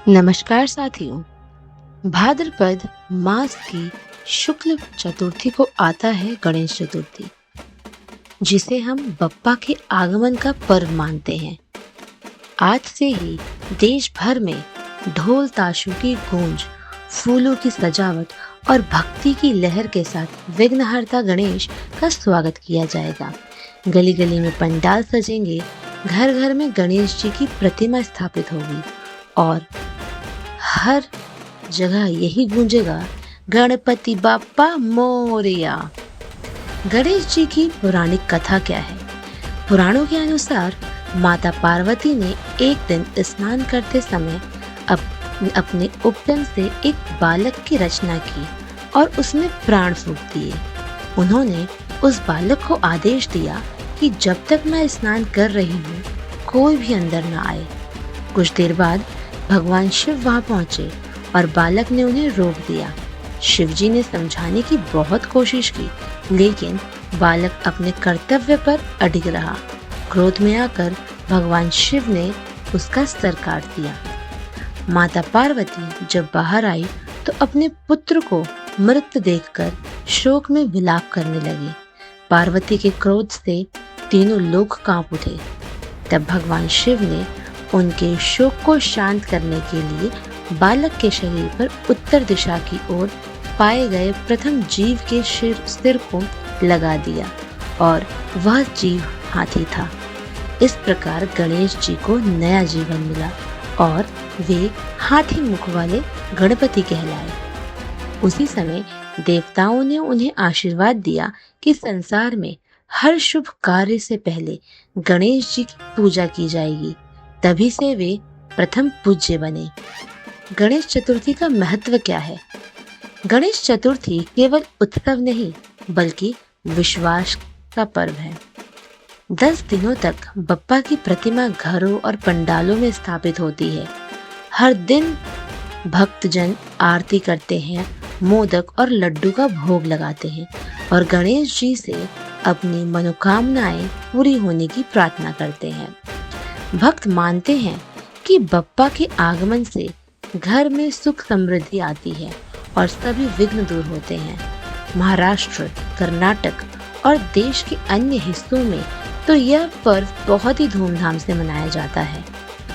नमस्कार साथियों। भाद्रपद मास की शुक्ल चतुर्थी को आता है गणेश चतुर्थी, जिसे हम बप्पा के आगमन का पर्व मानते हैं। आज से ही देश भर में ढोल ताशों की गूंज, फूलों की सजावट और भक्ति की लहर के साथ विघ्नहर्ता गणेश का स्वागत किया जाएगा। गली गली में पंडाल सजेंगे, घर घर में गणेश जी की प्रतिमा स्थापित होगी और हर जगह यही गूंजेगा, गणपति बाप्पा मोरया। गणेश जी की पौराणिक कथा क्या है? पुराणों के अनुसार माता पार्वती ने एक दिन स्नान करते समय अपने उपटन से एक बालक की रचना की और उसमें प्राण फूंक दिए। उन्होंने उस बालक को आदेश दिया कि जब तक मैं स्नान कर रही हूँ, कोई भी अंदर न आए। कुछ देर बाद भगवान शिव वहां पहुंचे और बालक ने उन्हें रोक दिया। शिव जी ने समझाने की बहुत कोशिश की, लेकिन बालक अपने कर्तव्य पर अडिग रहा। क्रोध में आकर भगवान शिव ने उसका सर काट दिया। माता पार्वती जब बाहर आई तो अपने पुत्र को मृत देखकर शोक में विलाप करने लगी। पार्वती के क्रोध से तीनों लोक कांप उठे। तब भगवान शिव ने उनके शोक को शांत करने के लिए बालक के शरीर पर उत्तर दिशा की ओर पाए गए प्रथम जीव के सिर को लगा दिया और वह जीव हाथी था। इस प्रकार गणेश जी को नया जीवन मिला और वे हाथी मुख वाले गणपति कहलाए। उसी समय देवताओं ने उन्हें आशीर्वाद दिया कि संसार में हर शुभ कार्य से पहले गणेश जी की पूजा की जाएगी। तभी से वे प्रथम पूज्य बने। गणेश चतुर्थी का महत्व क्या है? गणेश चतुर्थी केवल उत्सव नहीं, बल्कि विश्वास का पर्व है। 10 दिनों तक बप्पा की प्रतिमा घरों और पंडालों में स्थापित होती है। हर दिन भक्तजन आरती करते हैं, मोदक और लड्डू का भोग लगाते हैं और गणेश जी से अपनी मनोकामनाएं पूरी होने की प्रार्थना करते हैं। भक्त मानते हैं कि बप्पा के आगमन से घर में सुख समृद्धि आती है और सभी विघ्न दूर होते हैं। महाराष्ट्र, कर्नाटक और देश के अन्य हिस्सों में तो यह पर्व बहुत ही धूमधाम से मनाया जाता है,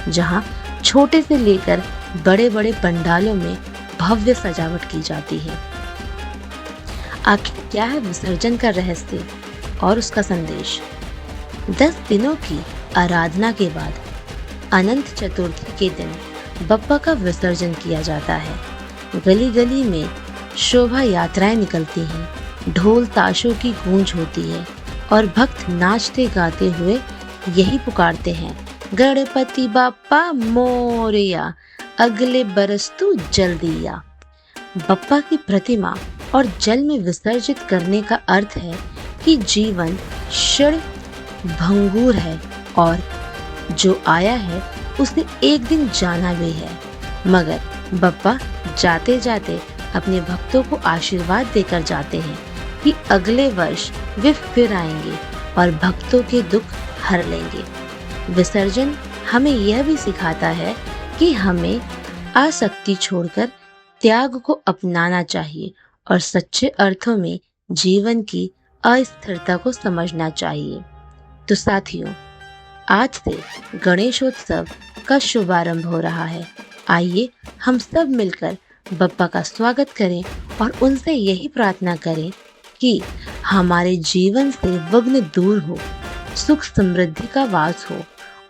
जहां छोटे से लेकर बड़े बड़े पंडालों में भव्य सजावट की जाती है। आखिर क्या है विसर्जन का रहस्य और उसका संदेश? 10 दिनों की आराधना के बाद अनंत चतुर्थी के दिन बप्पा का विसर्जन किया जाता है। गली गली में शोभा यात्राएं निकलती हैं, ढोल ताशों की गूंज होती है और भक्त नाचते गाते हुए यही पुकारते हैं, गणपति बाप्पा मोरया, अगले बरस तू जल्दी आ। बप्पा की प्रतिमा और जल में विसर्जित करने का अर्थ है कि जीवन क्षण भंगुर है और जो आया है उसने एक दिन जाना भी है। मगर बप्पा जाते जाते अपने भक्तों को आशीर्वाद देकर जाते हैं कि अगले वर्ष वे फिर आएंगे और भक्तों के दुख हर लेंगे। विसर्जन हमें यह भी सिखाता है कि हमें आसक्ति छोड़कर त्याग को अपनाना चाहिए और सच्चे अर्थों में जीवन की अस्थिरता को समझना चाहिए। तो साथियों, आज से गणेशोत्सव का शुभारंभ हो रहा है। आइए हम सब मिलकर बप्पा का स्वागत करें और उनसे यही प्रार्थना करें कि हमारे जीवन से विघ्न दूर हो, सुख समृद्धि का वास हो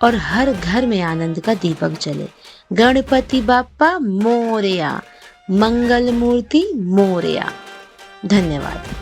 और हर घर में आनंद का दीपक जले। गणपति बाप्पा मोरया, मंगल मूर्ति मोरया। धन्यवाद।